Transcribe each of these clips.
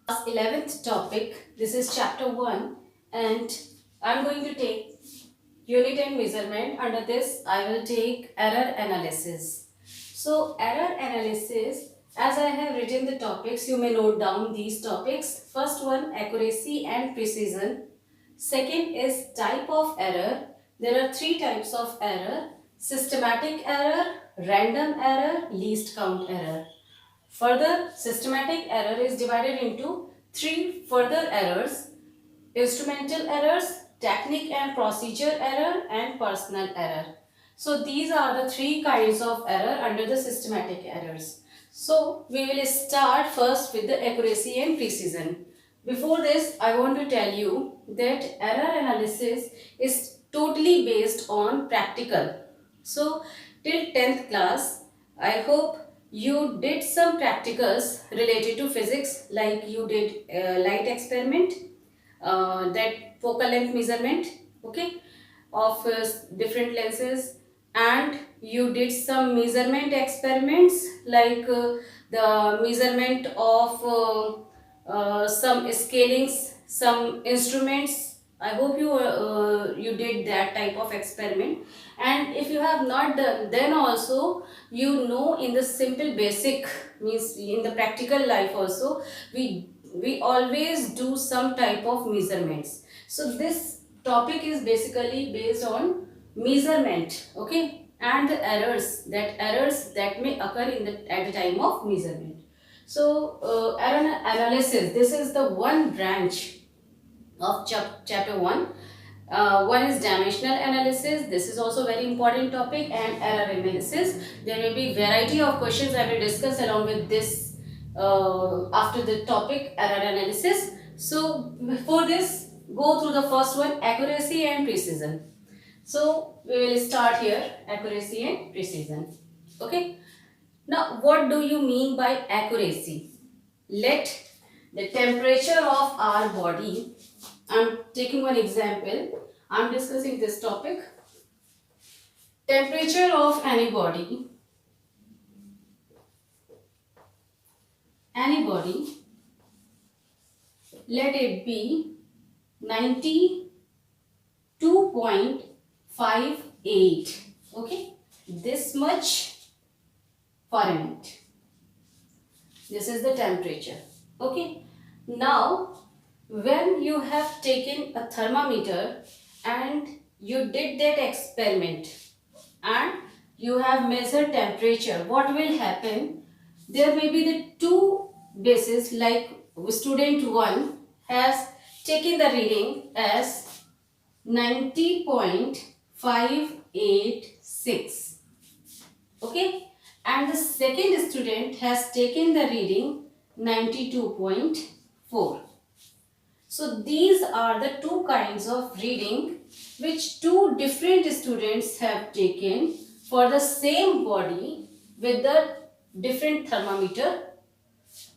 11th topic. This is chapter 1 and I'm going to take unit and measurement. Under this I will take error analysis. So error analysis, as I have written the topics, you may note down these topics. First one, accuracy and precision. Second is type of error. There are three types of error: systematic error, random error, least count error. Further, systematic error is divided into three further errors: instrumental errors, technique and procedure error, and personal error. So these are the three kinds of error under the systematic errors. So we will start first with the accuracy and precision. Before this, I want to tell you that error analysis is totally based on practical. So till 10th class, I hope you did some practicals related to physics, like you did light experiment, that focal length measurement, okay, of different lenses, and you did some measurement experiments like the measurement of some scalings, some instruments. I hope you did that type of experiment. And if you have not done, then also you know in the simple basic, means in the practical life also we always do some type of measurements. So this topic is basically based on measurement, okay, and the errors that may occur in the at the time of measurement. So error analysis, this is the one branch of chapter 1. One is dimensional analysis. This is also very important topic, and error analysis. There will be variety of questions I will discuss along with this after the topic error analysis. So before this, go through the first one, accuracy and precision. So we will start here, accuracy and precision. Okay. Now what do you mean by accuracy? Let the temperature of our body, I'm taking one example, I'm discussing this topic. Temperature of any body, let it be 92.58, okay, this much Fahrenheit. This is the temperature, okay. Now when you have taken a thermometer and you did that experiment and you have measured temperature, what will happen? There may be the two bases, like student 1 has taken the reading as 90.586, okay, and the second student has taken the reading 92.4. So these are the two kinds of reading which two different students have taken for the same body with the different thermometer.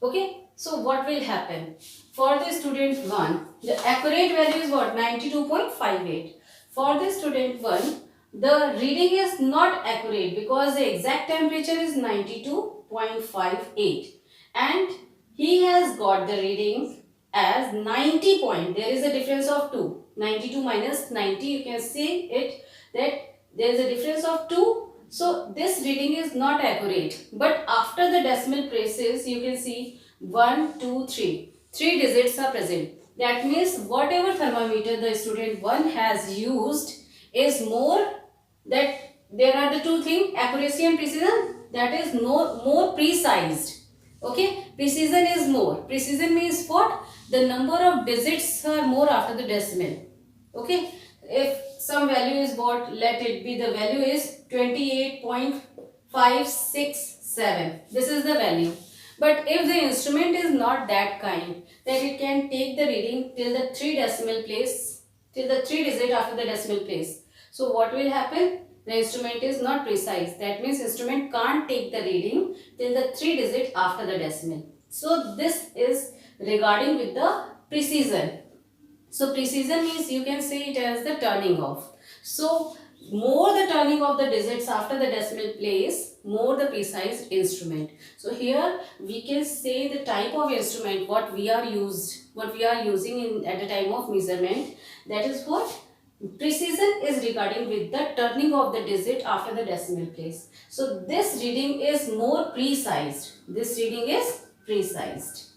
Okay, so what will happen? For the student 1, the accurate value is what? 92.58. For the student 1, the reading is not accurate because the exact temperature is 92.58 and he has got the reading as 90 point. There is a difference of 2. 92 minus 90, you can see it that there is a difference of 2. So this reading is not accurate. But after the decimal places, you can see 1, 2, 3. 3 digits are present. That means whatever thermometer the student 1 has used is more, that there are the two things, accuracy and precision, that is more precise. Okay, precision is more. Precision means what? The number of digits are more after the decimal. Okay, if some value is what, let it be the value is 28.567. This is the value. But if the instrument is not that kind, that it can take the reading till the 3 decimal place, till the 3 digit after the decimal place. So what will happen? The instrument is not precise. That means instrument can't take the reading till the 3 digit after the decimal. So this is regarding with the precision. So precision means you can say it as the turning off. So more the turning of the digits after the decimal place, more the precise instrument. So here we can say the type of instrument what we are using in at the time of measurement. That is what precision is regarding with the turning of the digit after the decimal place. So this reading is more precise. This reading is precise.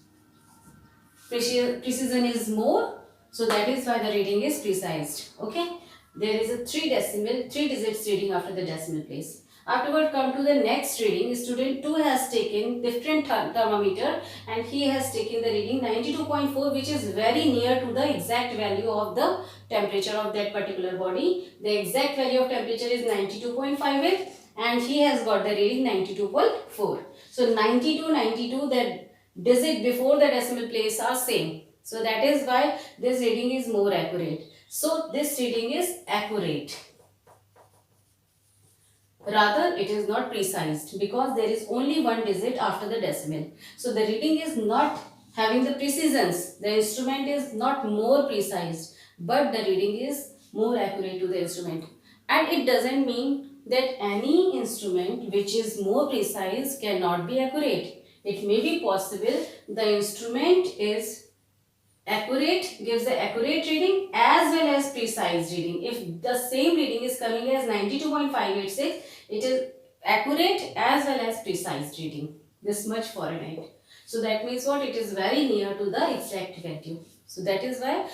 Precision is more, so that is why the reading is precise. Okay, there is a 3 digits reading after the decimal place. Afterward, come to the next reading. Student 2 has taken different thermometer and he has taken the reading 92.4, which is very near to the exact value of the temperature of that particular body. The exact value of temperature is 92.58 and he has got the reading 92.4. So 92, the digit before the decimal place are same. So that is why this reading is more accurate. So this reading is accurate. Rather, it is not precise because there is only one digit after the decimal. So the reading is not having the precision. The instrument is not more precise, but the reading is more accurate to the instrument. And it doesn't mean that any instrument which is more precise cannot be accurate. It may be possible the instrument is accurate, gives the accurate reading as well as precise reading. If the same reading is coming as 92.586, it is accurate as well as precise reading. This much Fahrenheit. So that means what? It is very near to the exact value. So that is why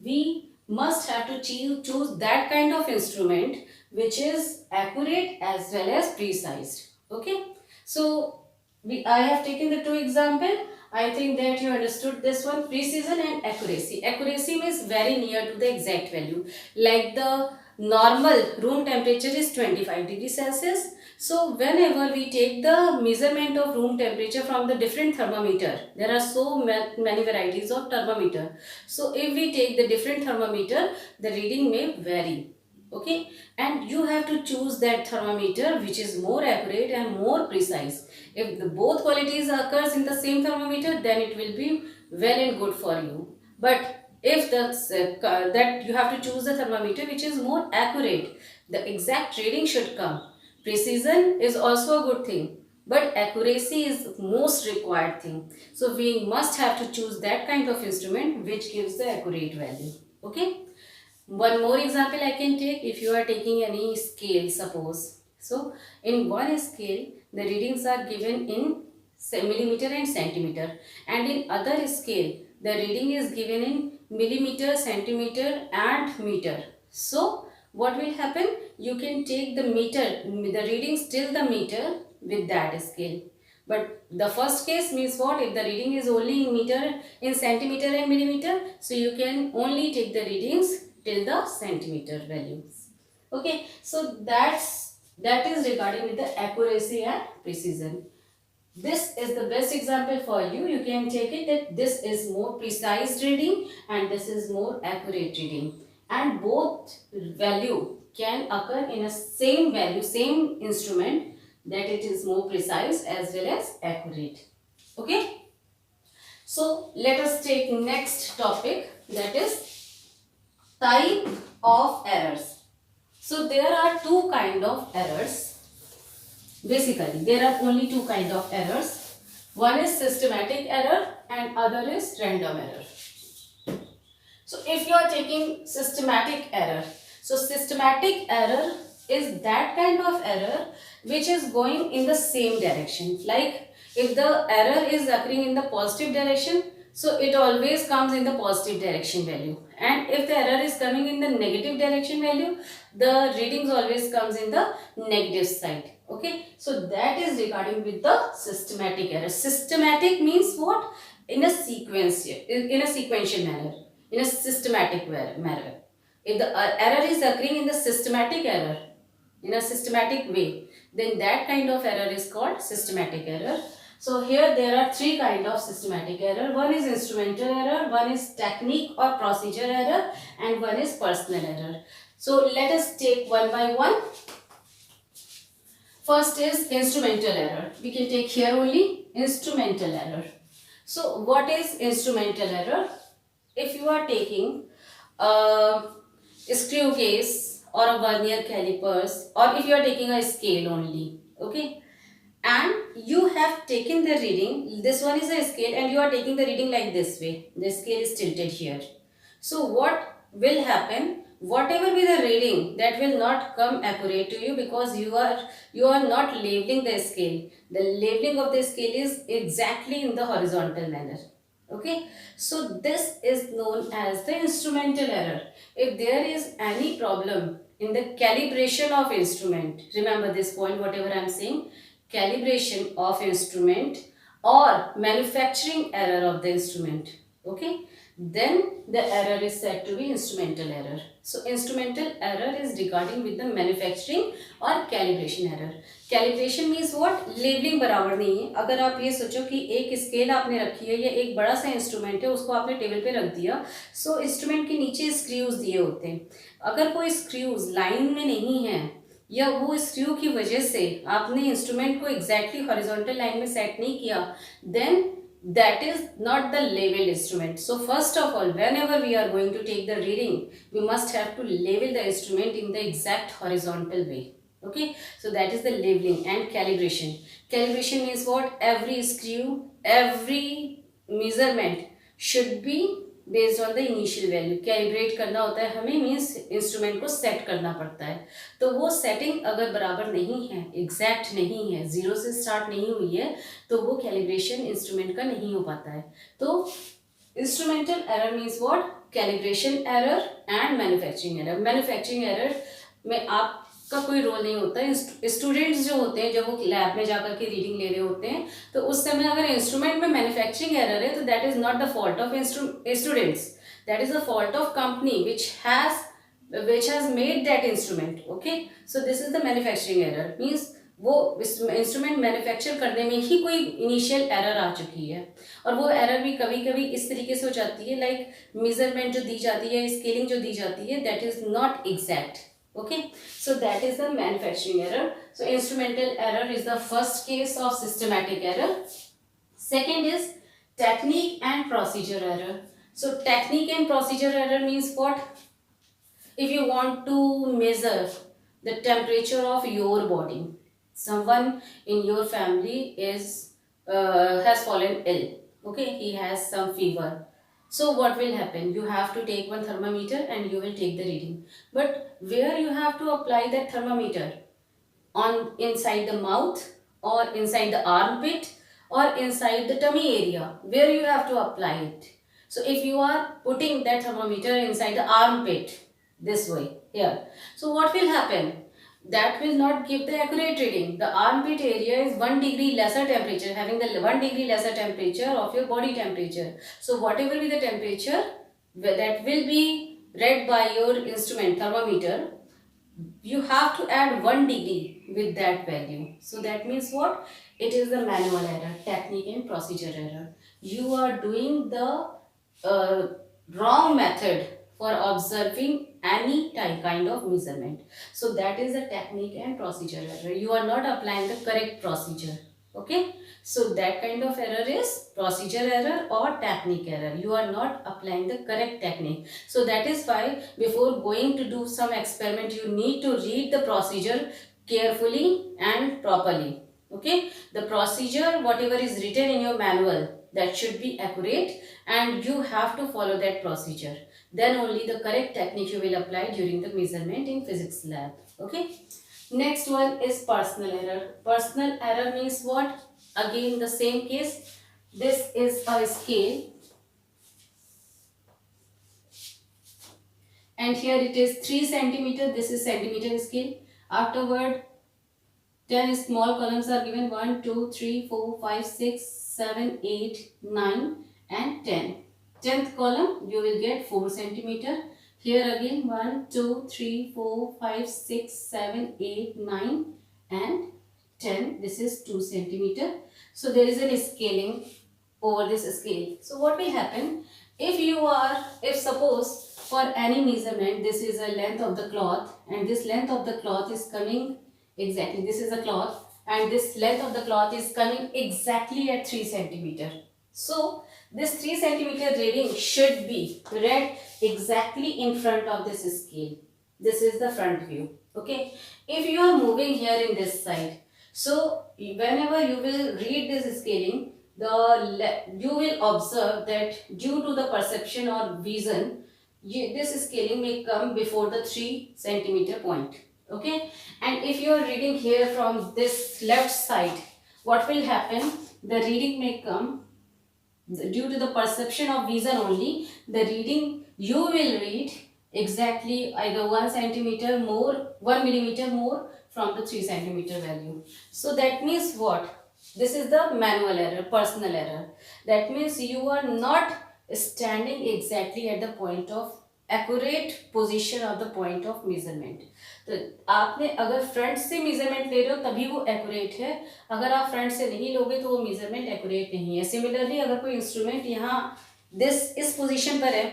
we must have to choose that kind of instrument which is accurate as well as precise. Okay. So I have taken the 2 examples. I think that you understood this one. Precision and accuracy. Accuracy means very near to the exact value. Like the normal room temperature is 25 degrees Celsius. So whenever we take the measurement of room temperature from the different thermometer, there are so many varieties of thermometer. So if we take the different thermometer, the reading may vary. Okay, and you have to choose that thermometer which is more accurate and more precise. If the both qualities occurs in the same thermometer, then it will be well and good for you. But if that you have to choose the thermometer which is more accurate, the exact reading should come. Precision is also a good thing, but accuracy is most required thing. So we must have to choose that kind of instrument which gives the accurate value. Okay. One more example I can take. If you are taking any scale, suppose. So in one scale, the readings are given in millimeter and centimeter, and in other scale, the reading is given in millimeter, centimeter and meter. So what will happen? You can take the meter, the readings till the meter with that scale. But the first case means what? If the reading is only in meter, in centimeter and millimeter, so you can only take the readings till the centimeter values. Okay, so that is regarding with the accuracy and precision. This is the best example for you. You can take it that this is more precise reading and this is more accurate reading, and both value can occur in a same value, same instrument, that it is more precise as well as accurate. Okay, so let us take next topic, that is type of errors. So there are 2 kind of errors. Basically, there are only 2 kind of errors. One is systematic error and other is random error. So if you are taking systematic error, so systematic error is that kind of error which is going in the same direction. Like if the error is occurring in the positive direction, so it always comes in the positive direction value. And if the error is coming in the negative direction value, the readings always comes in the negative side. Okay, so that is regarding with the systematic error. Systematic means what? In a sequential manner, in a systematic manner. If the error is occurring in the systematic error, in a systematic way, then that kind of error is called systematic error. So here there are 3 kind of systematic error. One is instrumental error, one is technique or procedure error, and one is personal error. So let us take one by one. First is instrumental error. We can take here only instrumental error. So what is instrumental error? If you are taking a screw case or a vernier calipers, or if you are taking a scale only, okay, and you have taken the reading. This one is a scale and you are taking the reading like this way. The scale is tilted here. So what will happen? Whatever be the reading, that will not come accurate to you because you are not labeling the scale. The labeling of the scale is exactly in the horizontal manner. Okay, so this is known as the instrumental error. If there is any problem in the calibration of instrument, remember this point, whatever I am saying, calibration of instrument or manufacturing error of the instrument, okay, then the error is said to be instrumental error. So instrumental error is regarding with the manufacturing or calibration error. Calibration means what, labelling बराबर नहीं है. अगर आप ये सोचो कि एक scale आपने रखी है या एक बड़ा सा इंस्ट्रूमेंट है, उसको आपने टेबल पे रख दिया, सो इंस्ट्रूमेंट के नीचे स्क्रूज दिए होते हैं. अगर कोई स्क्रूज लाइन में नहीं है या वो स्क्रू की वजह से आपने इंस्ट्रूमेंट को एग्जैक्टली हॉरिजॉन्टल लाइन में सेट नहीं किया, then that is not the labeled instrument. So first of all, whenever we are going to take the reading, we must have to label the instrument in the exact horizontal way. Okay, so that is the labeling and calibration. Calibration means what? Every screw, every measurement should be based on the initial value. Calibrate करना होता है हमें, means instrument को set करना पड़ता है. तो वो setting अगर बराबर नहीं है, exact नहीं है, जीरो से start नहीं हुई है, तो वो calibration instrument का नहीं हो पाता है. तो instrumental error means what? Calibration error and manufacturing error. Manufacturing error में आप का कोई रोल नहीं होता है. स्टूडेंट्स जो होते हैं जब वो लैब में जाकर के रीडिंग ले रहे होते हैं, तो उस समय अगर इंस्ट्रूमेंट में मैन्युफैक्चरिंग एरर है, तो that is not the fault of students, that is the fault of company which has made that instrument. Okay, so this is the manufacturing error. Means वो इंस्ट्रूमेंट मैन्युफैक्चर करने में ही कोई initial error आ चुकी है, और वो एरर भी कभी कभी इस तरीके से हो जाती है, लाइक मेजरमेंट जो दी जाती है, स्केलिंग जो दी जाती है, that is not exact. Okay, so that is the manufacturing error. So instrumental error is the first case of systematic error. Second is technique and procedure error. So technique and procedure error means what? If you want to measure the temperature of your body, someone in your family is has fallen ill. Okay, he has some fever. So what will happen? You have to take one thermometer and you will take the reading. But where you have to apply that thermometer? On inside the mouth or inside the armpit or inside the tummy area? Where you have to apply it? So if you are putting that thermometer inside the armpit, this way, here. So what will happen? That will not give the accurate reading. The armpit area is 1 degree lesser temperature, having the 1 degree lesser temperature of your body temperature. So whatever be the temperature that will be read by your instrument thermometer, you have to add 1 degree with that value. So that means what? It is the manual error, technique and procedure error. You are doing the wrong method for observing any kind of measurement. So that is the technique and procedure error. You are not applying the correct procedure. Okay, so that kind of error is procedure error or technique error. You are not applying the correct technique. So that is why before going to do some experiment, you need to read the procedure carefully and properly. Okay, the procedure, whatever is written in your manual, that should be accurate and you have to follow that procedure. Then only the correct technique you will apply during the measurement in physics lab. Okay, next one is personal error. Personal error means what? Again the same case. This is a scale and here it is 3 centimeter. This is centimeter scale. Afterward 10 small columns are given, 1 2 3 4 5 6 7 8 9 and 10. 10th column you will get 4 centimeter. Here again 1 2 3 4 5 6 7 8 9 and 10. This is 2 centimeter. So there is a scaling over this scale. So what will happen? If suppose for any measurement, this is a length of the cloth and this length of the cloth is coming exactly, this is a cloth and this length of the cloth is coming exactly at 3 centimeter. So this 3 centimeter reading should be read exactly in front of this scale. This is the front view. Okay, if you are moving here in this side, So whenever you will read this scaling, you will observe that due to the perception or vision, this scaling may come before the 3 centimeter point. Okay, and if you are reading here from this left side, what will happen? The reading may come due to the perception of vision only. The reading you will read exactly either 1 centimeter more, 1 millimeter more from the 3 centimeter value. So that means what? This is the manual error, personal error. That means you are not standing exactly at the point of accurate position of the point of measurement. तो आपने अगर front से measurement ले रहे हो तभी वो accurate है, अगर आप फ्रंट से नहीं लोगे तो वो मेजरमेंट एक्यूरेट नहीं है. सिमिलरली अगर कोई इंस्ट्रूमेंट यहाँ इस पोजीशन पर है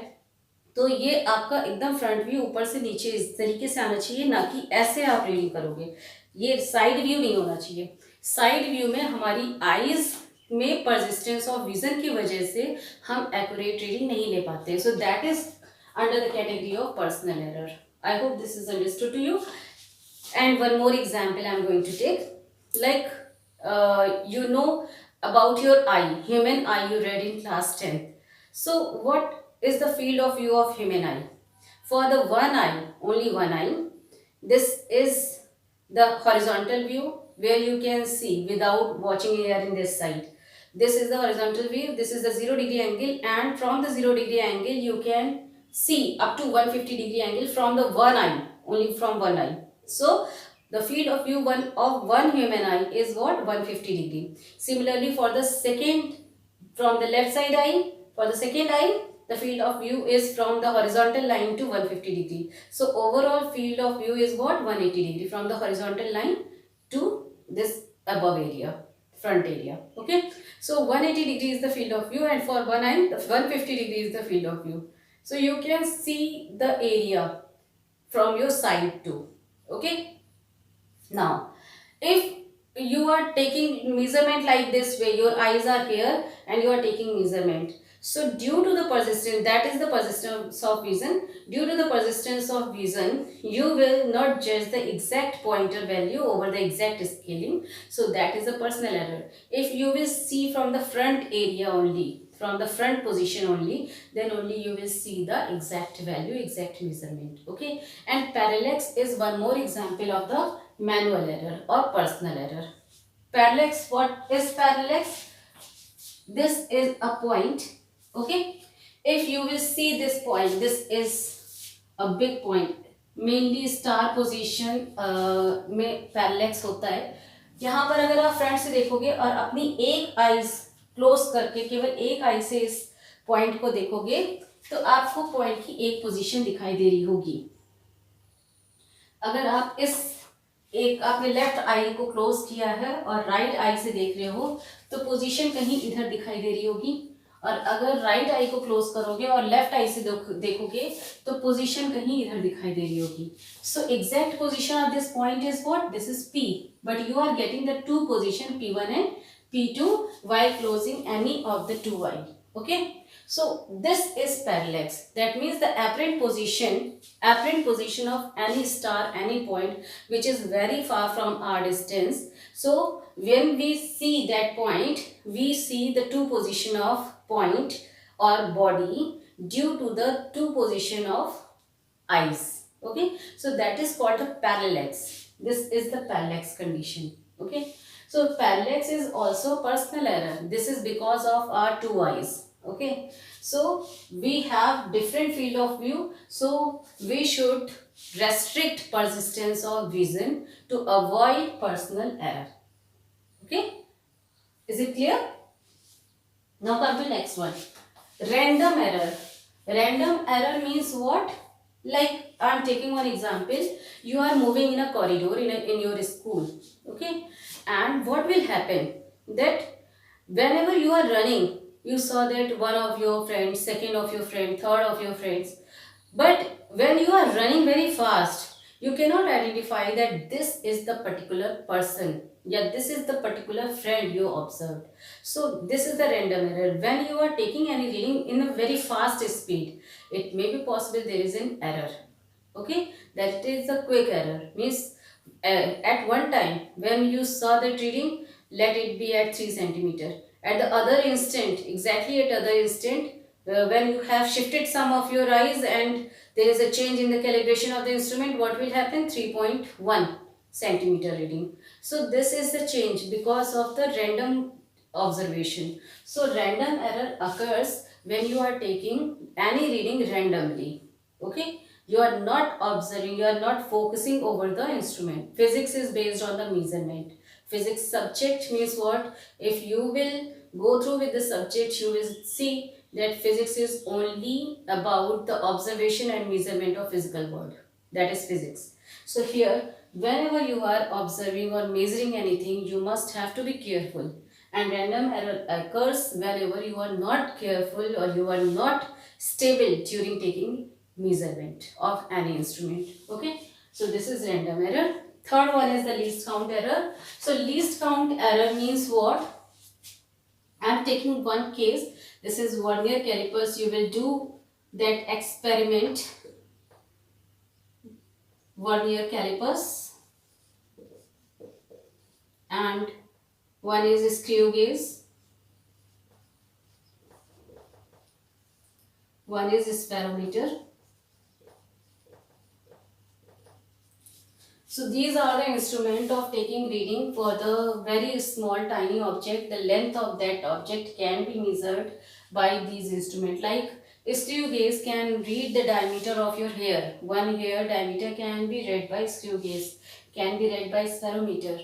तो ये आपका एकदम फ्रंट व्यू ऊपर से नीचे इस तरीके से आना चाहिए, ना कि ऐसे आप रीडिंग करोगे. ये साइड व्यू नहीं होना चाहिए. साइड व्यू में हमारी आईज में परसिस्टेंस ऑफ विजन की वजह से हम एक्यूरेट रीडिंग नहीं ले पाते. So that is under the category of personal error. I hope this is understood to you. And one more example I am going to take. Like you know about your eye, human eye, you read in class 10th. So what is the field of view of human eye? For the one eye, only one eye, this is the horizontal view where you can see without watching here in this side. This is the horizontal view, this is the 0 degree angle, and from the 0 degree angle you can see up to 150 degree angle from the one eye, only from one eye. So the field of view of one human eye is what? 150 degree. Similarly for the second, from the left side eye, for the second eye, the field of view is from the horizontal line to 150 degree. So overall field of view is what? 180 degree from the horizontal line to this above area, front area. Okay, so 180 degree is the field of view, and for one eye the 150 degree is the field of view. So you can see the area from your side too. Okay, now if you are taking measurement like this way, your eyes are here and you are taking measurement. So due to the persistence, that is the persistence of vision, due to the persistence of vision, you will not judge the exact pointer value over the exact scaling. So that is a personal error. If you will see from the front area only, from the front position only, then only you will see the exact value, exact measurement. Okay, and parallax is one more example of the manual error or personal error. Parallax, what is parallax? This is a point. Okay, if you will see this point, this is a big point, mainly star position में parallax होता है. यहाँ पर अगर आप front से देखोगे और अपनी एक आईज क्लोज करके केवल एक आई से इस पॉइंट को देखोगे तो आपको पॉइंट की एक पोजीशन दिखाई दे रही होगी. अगर आप आपने लेफ्ट आई को क्लोज किया है और राइट आई से देख रहे हो तो पोजीशन कहीं इधर दिखाई दे रही होगी, और अगर राइट आई को क्लोज करोगे और लेफ्ट आई से देखोगे तो पोजीशन कहीं इधर दिखाई दे रही होगी. So exact position of this point is what? This is P, but you are getting the two position P1 and P2 while closing any of the two eye. Okay, so this is parallax. That means the apparent position of any star, any point which is very far from our distance. So when we see that point, we see the two position of point or body due to the two position of eyes. Okay, so that is called the parallax. This is the parallax condition. Okay, so parallax is also personal error. This is because of our two eyes. Okay, so we have different field of view, so we should restrict persistence of vision to avoid personal error. Okay, is it clear? Now come to next one, random error. Random error means what? Like I am taking one example. You are moving in a corridor in your school. Okay, and what will happen that whenever you are running, you saw that one of your friends, second of your friend, third of your friends, but when you are running very fast, you cannot identify that this is the particular person, yeah, this is the particular friend you observed. So this is the random error. When you are taking any reading in a very fast speed, it may be possible there is an error. Okay, that is the quick error, means at one time when you saw that reading, let it be at 3 centimeter. At the other instant, exactly at other instant, when you have shifted some of your eyes and there is a change in the calibration of the instrument, what will happen? 3.1 centimeter reading. So this is the change because of the random observation. So random error occurs when you are taking any reading randomly. Okay, you are not observing, you are not focusing over the instrument. Physics is based on the measurement. Physics subject means what? If you will go through with the subject, you will see that physics is only about the observation and measurement of physical world. That is physics. So here, whenever you are observing or measuring anything, you must have to be careful. And random error occurs whenever you are not careful or you are not stable during taking measurement of any instrument. Okay, so this is random error. Third one is the least count error. So least count error means what? I am taking one case. This is vernier calipers. You will do that experiment. Vernier calipers, and one is screw gauge, one is spirometer. So these are the instrument of taking reading for the very small tiny object. The length of that object can be measured by these instruments. Like screw gauge can read the diameter of your hair. One hair diameter can be read by screw gauge, can be read by spirometer.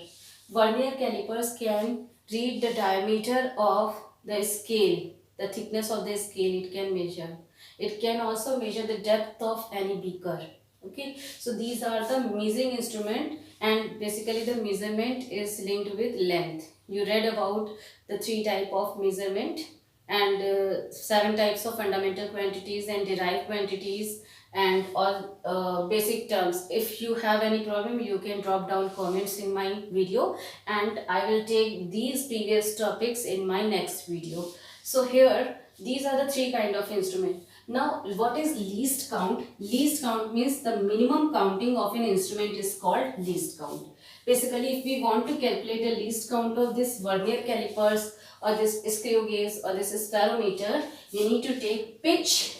Vernier calipers can read the diameter of the scale, the thickness of the scale it can measure. It can also measure the depth of any beaker. Okay, so these are the measuring instrument, and basically the measurement is linked with length. You read about the 3 type of measurement and 7 types of fundamental quantities and derived quantities and all basic terms. If you have any problem, you can drop down comments in my video, and I will take these previous topics in my next video. So here these are the 3 kind of instrument. Now what is least count? Least count means the minimum counting of an instrument is called least count. Basically, if we want to calculate the least count of this vernier calipers or this screw gauge or this spirometer, we need to take pitch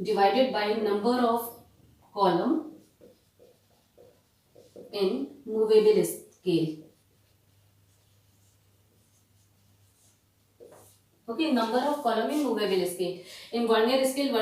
divided by number of column in movable scale. Okay, number of column in movable scale. In vernier scale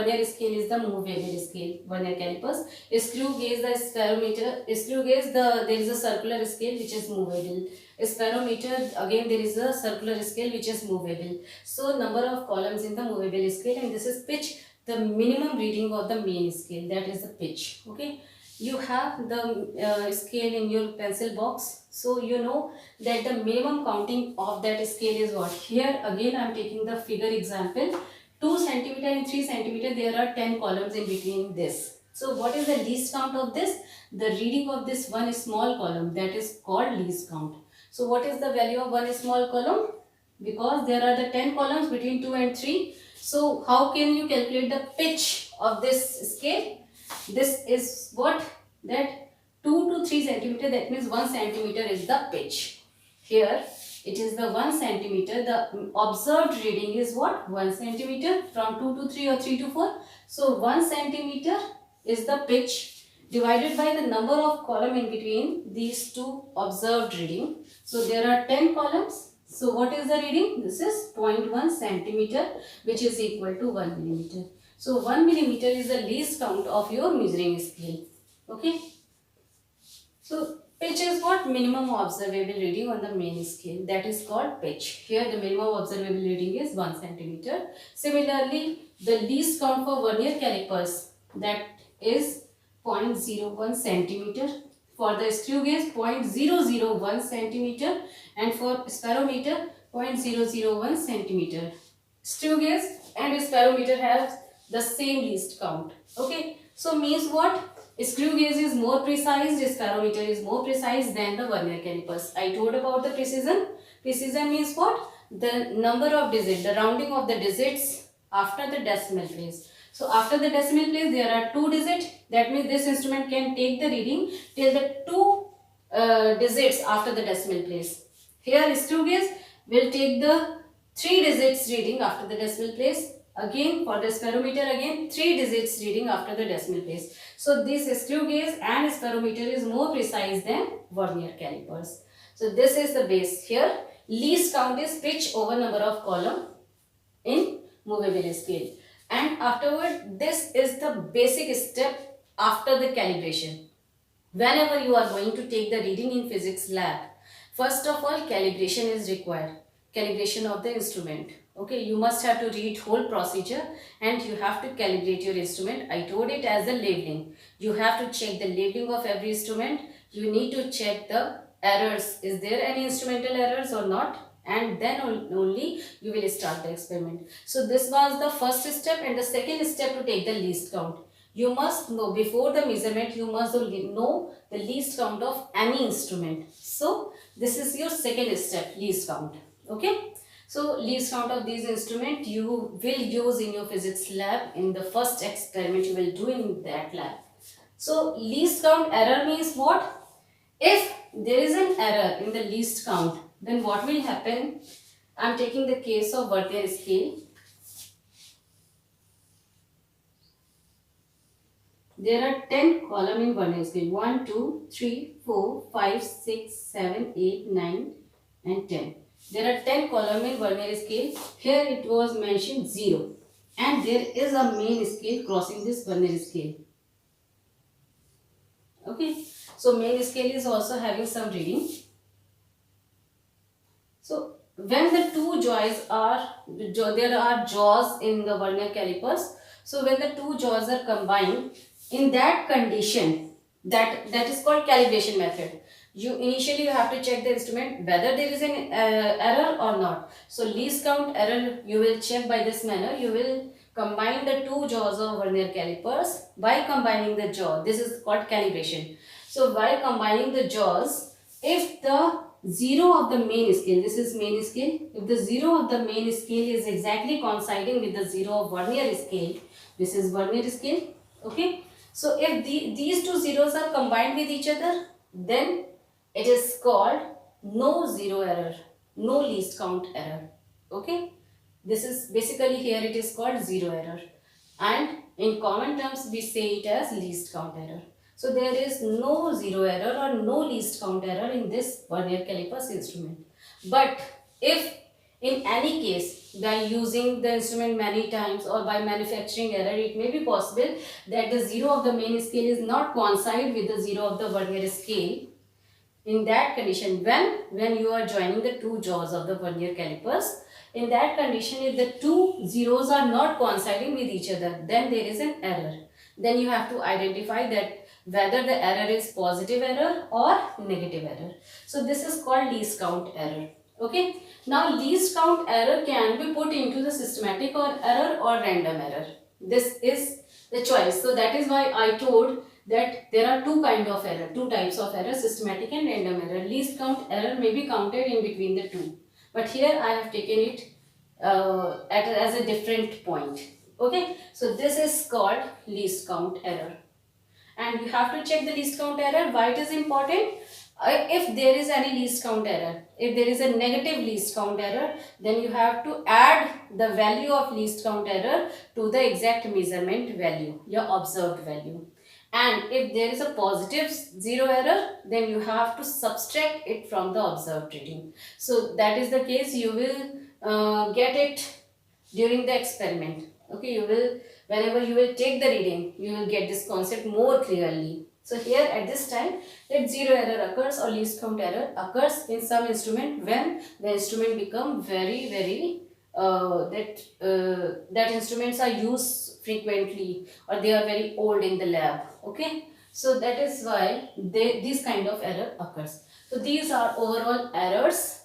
is the movable scale, vernier calipers. Screw gauge, the spirometer, screw gauge, there is a circular scale which is movable. Spirometer, again there is a circular scale which is movable. So number of columns in the movable scale, and this is pitch, the minimum reading of the main scale, that is the pitch. Okay, you have the scale in your pencil box, so you know that the minimum counting of that scale is what. Here again I am taking the figure example. 2 centimeter and 3 centimeter, there are 10 columns in between this. So what is the least count of this? The reading of this one small column, that is called least count. So what is the value of one small column? Because there are the 10 columns between 2 and 3. So how can you calculate the pitch of this scale? This is what? That 2 to 3 centimeter, that means 1 centimeter is the pitch. Here it is the 1 centimeter. The observed reading is what? 1 centimeter from 2 to 3 or 3 to 4. So 1 centimeter is the pitch divided by the number of column in between these two observed reading. So there are 10 columns. So what is the reading? This is 0.1 centimeter, which is equal to 1 millimeter. So 1 millimeter is the least count of your measuring scale. Okay. So pitch is what? Minimum observable reading on the main scale. That is called pitch. Here the minimum observable reading is 1 centimeter. Similarly, the least count for vernier calipers, that is 0.01 centimeter. For the screw gauge, 0.001 centimeter, and for spirometer 0.001 centimeter. Screw gauge and spirometer have the same least count. Okay, so means what? Screw gauge is more precise, spirometer is more precise than the vernier calipers. I told about the precision. Precision means what? The number of digits, the rounding of the digits after the decimal place. So after the decimal place there are 2 digits. That means this instrument can take the reading till the 2 digits after the decimal place. Here screw gauge will take the 3 digits reading after the decimal place. Again for the spirometer, again 3 digits reading after the decimal place. So this screw gauge and spirometer is more precise than vernier calipers. So this is the base. Here least count is pitch over number of column in movable scale. And afterward, this is the basic step after the calibration. Whenever you are going to take the reading in physics lab, first of all calibration is required. Calibration of the instrument. Okay, you must have to read whole procedure and you have to calibrate your instrument. I told it as the labeling. You have to check the labeling of every instrument. You need to check the errors. Is there any instrumental errors or not? And then only you will start the experiment. So this was the first step, and the second step to take the least count. You must know before the measurement, you must know the least count of any instrument. So this is your second step, least count. Okay. So least count of these instruments you will use in your physics lab in the first experiment you will do in that lab. So least count error means what? If there is an error in the least count, then what will happen? I am taking the case of vernier scale. There are 10 columns in vernier scale. 1, 2, 3, 4, 5, 6, 7, 8, 9 and 10. There are 10 columns in vernier scale. Here it was mentioned 0. And there is a main scale crossing this vernier scale. Okay. So main scale is also having some reading. So when the two jaws are, there are jaws in the vernier calipers. So when the two jaws are combined, in that condition, that is called calibration method. You have to check the instrument whether there is an error or not. So least count error you will check by this manner. You will combine the two jaws of vernier calipers by combining the jaw. This is called calibration. So by combining the jaws, if the 0 of the main scale, this is main scale, if the 0 of the main scale is exactly coinciding with the 0 of vernier scale, this is vernier scale. Okay. So if these two zeros are combined with each other, then it is called no zero error, no least count error. Okay. This is basically here it is called zero error. And in common terms we say it as least count error. So there is no zero error or no least count error in this vernier calipers instrument. But if in any case by using the instrument many times or by manufacturing error, it may be possible that the 0 of the main scale is not coincide with the 0 of the vernier scale. In that condition, when you are joining the two jaws of the vernier calipers, in that condition if the two zeros are not coinciding with each other, then there is an error. Then you have to identify that whether the error is positive error or negative error. So this is called least count error. Okay. Now least count error can be put into the systematic or error or random error. This is the choice. So that is why I told that there are two types of error, systematic and random error. Least count error may be counted in between the two. But here I have taken it as a different point. Okay. So this is called least count error. And you have to check the least count error. Why it is important? If there is any least count error, if there is a negative least count error, then you have to add the value of least count error to the exact measurement value, your observed value. And if there is a positive zero error, then you have to subtract it from the observed reading. So that is the case, you will get it during the experiment. Okay, you will, whenever you will take the reading, you will get this concept more clearly. So here at this time, that zero error occurs or least count error occurs in some instrument when the instrument become very that instruments are used frequently or they are very old in the lab. Okay, so that is why this kind of error occurs. So these are overall errors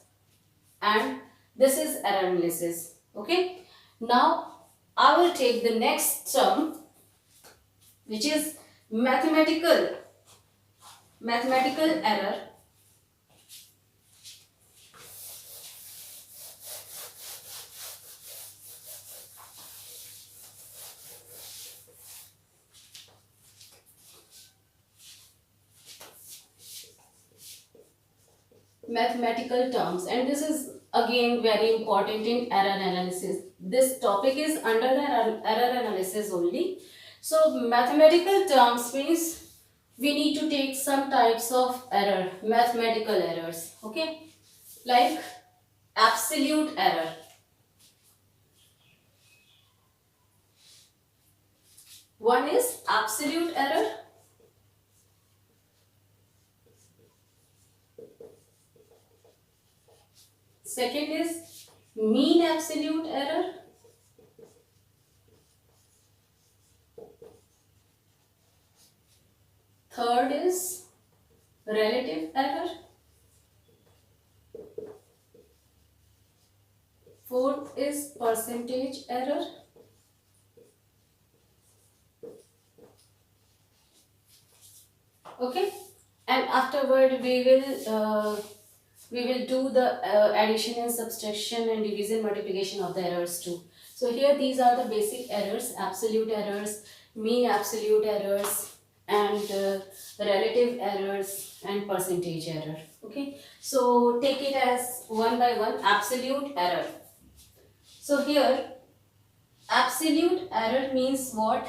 and this is error analysis. Okay, now I will take the next term, which is mathematical error. mathematical terms, and this is again very important in error analysis. This topic is under the error analysis only. So mathematical terms means we need to take some types of error, mathematical errors, okay, like absolute error. One is absolute error. Second is mean absolute error. Third is relative error. Fourth is percentage error. Okay, and afterward we will do the addition and subtraction and division multiplication of the errors too. So here these are the basic errors: absolute errors, mean absolute errors, and relative errors and percentage error. Okay, so take it as one by one. Absolute error. So here absolute error means what?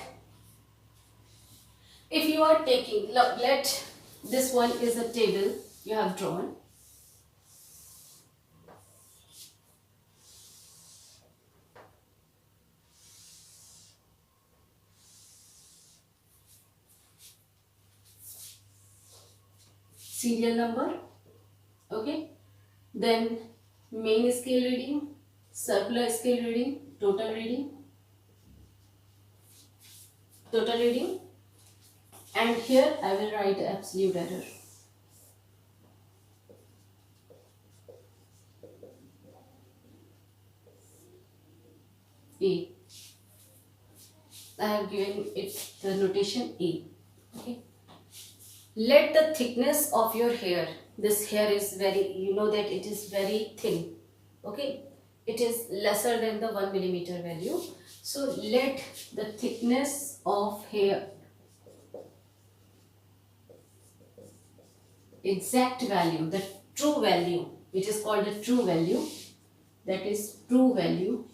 If you are taking, let this one is a table you have drawn. Serial number, okay, then main scale reading, circular scale reading, total reading, and here I will write absolute error. A. I have given it the notation A. Okay. Let the thickness of your hair, this hair is very, you know that it is very thin. Okay. It is lesser than the 1 millimeter value. So let the thickness of hair, exact value, the true value, which is called the true value, that is true value,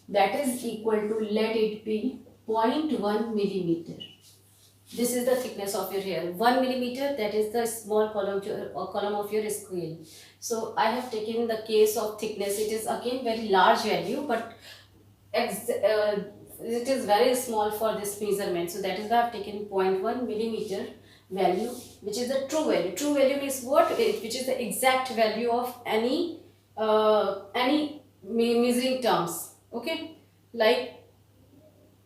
that is equal to, let it be 0.1 millimeter. This is the thickness of your hair. 1 millimeter, that is the small column of your scale. So I have taken the case of thickness. It is again very large value, but it is very small for this measurement. So that is why I have taken 0.1 millimeter value, which is the true value. True value is what? Which is the exact value of any measuring terms. Okay, like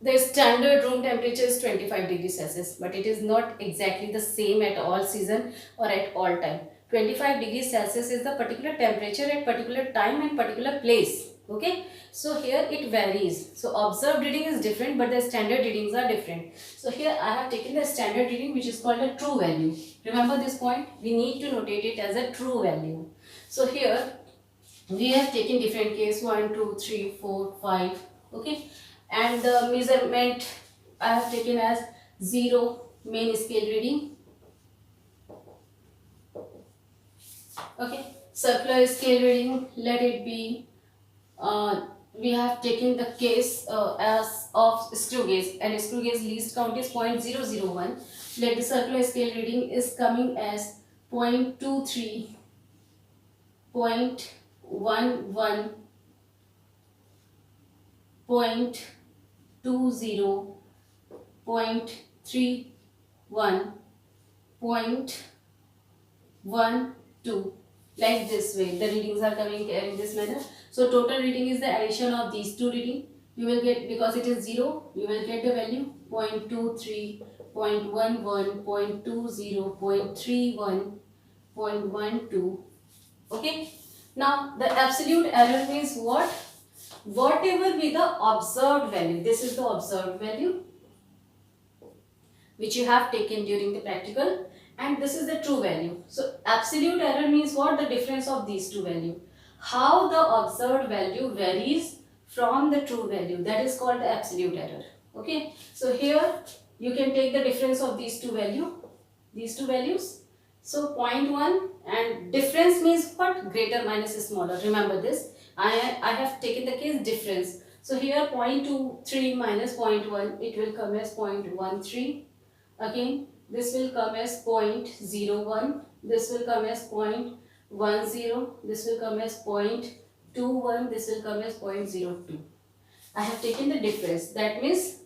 the standard room temperature is 25 degrees Celsius, but it is not exactly the same at all season or at all time. 25 degrees Celsius is the particular temperature at particular time and particular place. Okay, so here it varies. So observed reading is different, but the standard readings are different. So here I have taken the standard reading, which is called a true value. Remember this point, we need to notate it as a true value. So here we have taken different case 1, 2, 3, 4, 5. Okay, and the measurement I have taken as 0 main scale reading. Okay, circular scale reading, let it be, we have taken the case as of screw gauge, and screw gauge least count is 0.001. Let the circular scale reading is coming as 0.23, 0.11, 0.20, 0.31, 0.12, like this way the readings are coming in this manner. So total reading is the addition of these two reading. You will get, because it is 0, you will get the value 0.23, 0.11, 0.20, 0.31, 0.12. Okay, now the absolute error means what? Whatever be the observed value, this is the observed value which you have taken during the practical, and this is the true value. So absolute error means what? The difference of these two values. How the observed value varies from the true value, that is called the absolute error. Okay, so here you can take the difference of these two values. So 0.1 and difference means what? Greater minus smaller. Remember this. I have taken the case difference. So here 0.23 minus 0.1, it will come as 0.13. Again, this will come as 0.01. This will come as 0.10. This will come as 0.21. This will come as 0.02. I have taken the difference. That means,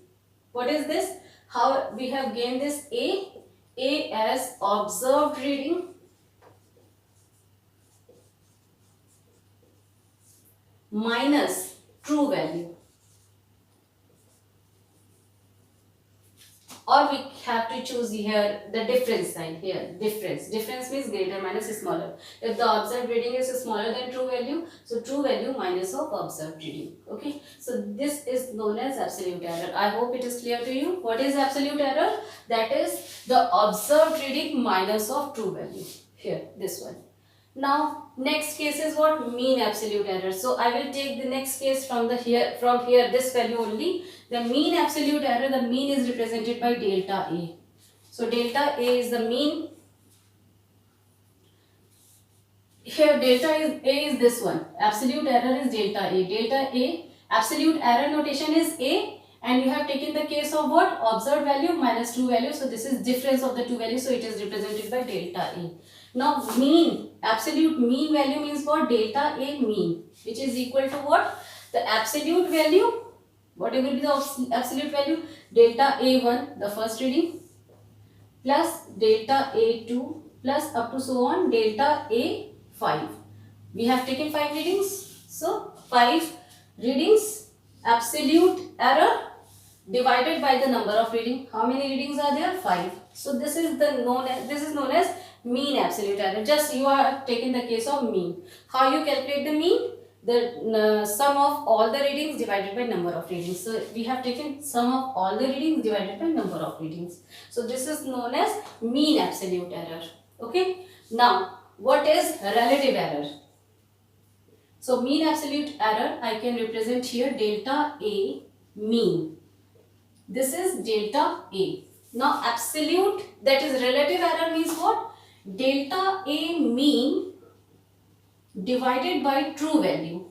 what is this? How we have gained this A? A as observed reading minus true value. Or we have to choose here the difference sign here. Difference means greater minus smaller. If the observed reading is smaller than true value, so true value minus of observed reading. Okay. So this is known as absolute error. I hope it is clear to you. What is absolute error? That is the observed reading minus of true value. Here, this one. Now next case is what? Mean absolute error. So I will take the next case from here this value only. The mean absolute error, the mean is represented by delta A. So delta A is the mean. Here delta A is this one. Absolute error is delta A. Delta A, absolute error notation is A, and you have taken the case of what? Observed value minus true value. So this is difference of the two values. So it is represented by delta A. Now mean, absolute mean value means what? Delta A mean, which is equal to what? The absolute value. What will be the absolute value? Delta A1, the first reading, plus delta A2, plus up to so on delta A5. We have taken 5 readings. So 5 readings, absolute error divided by the number of reading. How many readings are there? 5. So this is known as mean absolute error. Just you are taking the case of mean. How you calculate the mean? The sum of all the readings divided by number of readings. So we have taken sum of all the readings divided by number of readings. So this is known as mean absolute error. Okay. Now what is relative error? So mean absolute error I can represent here delta A mean. This is delta A. Now absolute, that is relative error means what? Delta A mean divided by true value.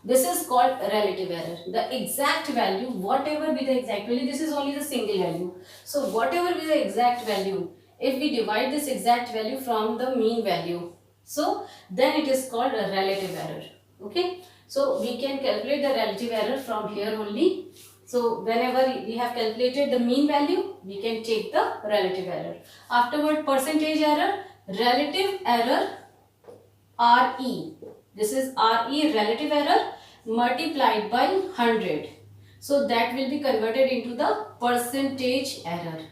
This is called relative error. The exact value, whatever be the exact value, this is only the single value. So whatever be the exact value, if we divide this exact value from the mean value, so then it is called a relative error. Okay. So we can calculate the relative error from here only. So whenever we have calculated the mean value, we can take the relative error. Afterward, percentage error, relative error RE. This is RE, relative error, multiplied by 100. So that will be converted into the percentage error.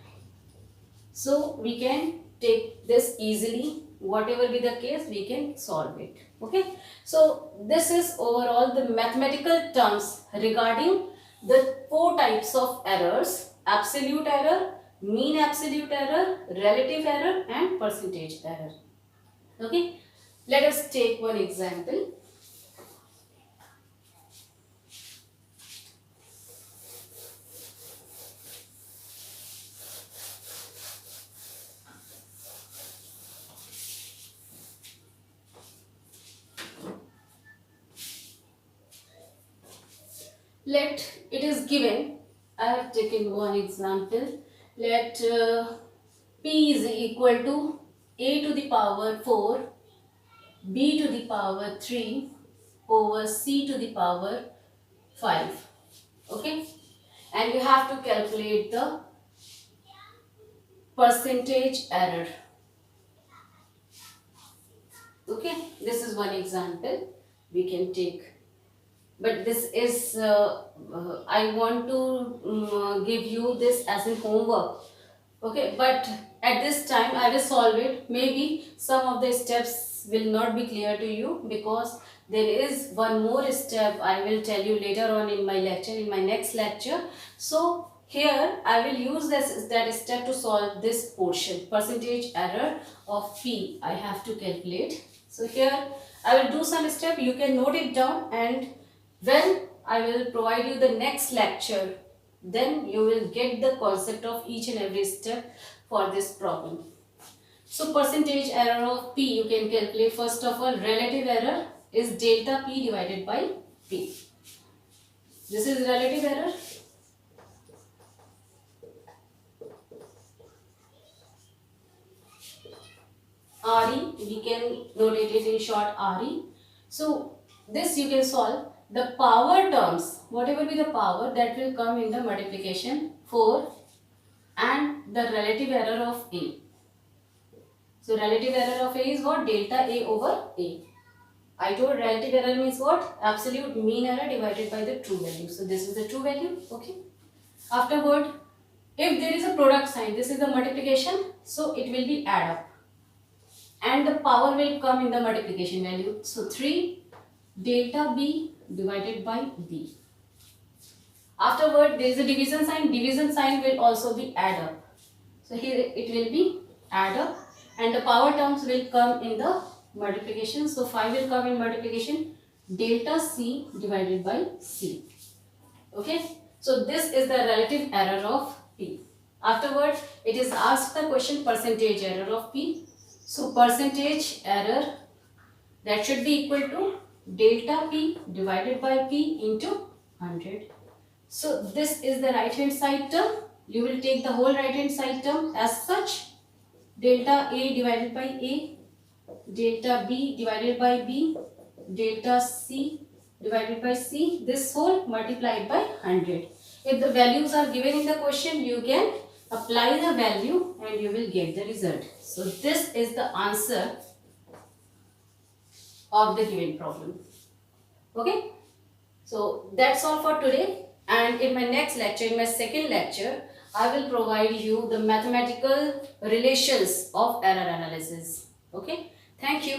So we can take this easily. Whatever be the case, we can solve it. Okay. So this is overall the mathematical terms regarding the 4 types of errors: absolute error, mean absolute error, relative error, and percentage error. Okay. Let us take one example. Let it is given, I have taken one example. Let P is equal to A to the power 4, B to the power 3 over C to the power 5. Okay. And you have to calculate the percentage error. Okay. This is one example we can take. But this is, I want to give you this as a homework. Okay, but at this time I will solve it. Maybe some of the steps will not be clear to you because there is one more step I will tell you later on in my lecture, in my next lecture. So here I will use that step to solve this portion, percentage error of P I have to calculate. So here I will do some step, you can note it down, and when I will provide you the next lecture, then you will get the concept of each and every step for this problem. So percentage error of P you can calculate. First of all, relative error is delta P divided by P. This is relative error. RE, we can notate it in short RE. So this you can solve. The power terms, whatever be the power, that will come in the multiplication 4 and the relative error of A. So relative error of A is what? Delta A over A. I told relative error means what? Absolute mean error divided by the true value. So this is the true value. Okay. Afterward, if there is a product sign, this is the multiplication. So it will be add up. And the power will come in the multiplication value. So 3 delta B divided by B. Afterward, there is a division sign. Division sign will also be add up. So here it will be add up. And the power terms will come in the multiplication. So 5 will come in multiplication. Delta C divided by C. Okay. So this is the relative error of P. Afterward, it is asked the question percentage error of P. So percentage error, that should be equal to delta P divided by P into 100. So this is the right hand side term. You will take the whole right hand side term as such. Delta A divided by A, delta B divided by B, delta C divided by C, this whole multiplied by 100. If the values are given in the question, you can apply the value and you will get the result. So this is the answer of the given problem. Okay. So that's all for today, and in my next lecture, in my second lecture, I will provide you the mathematical relations of error analysis. Okay. Thank you.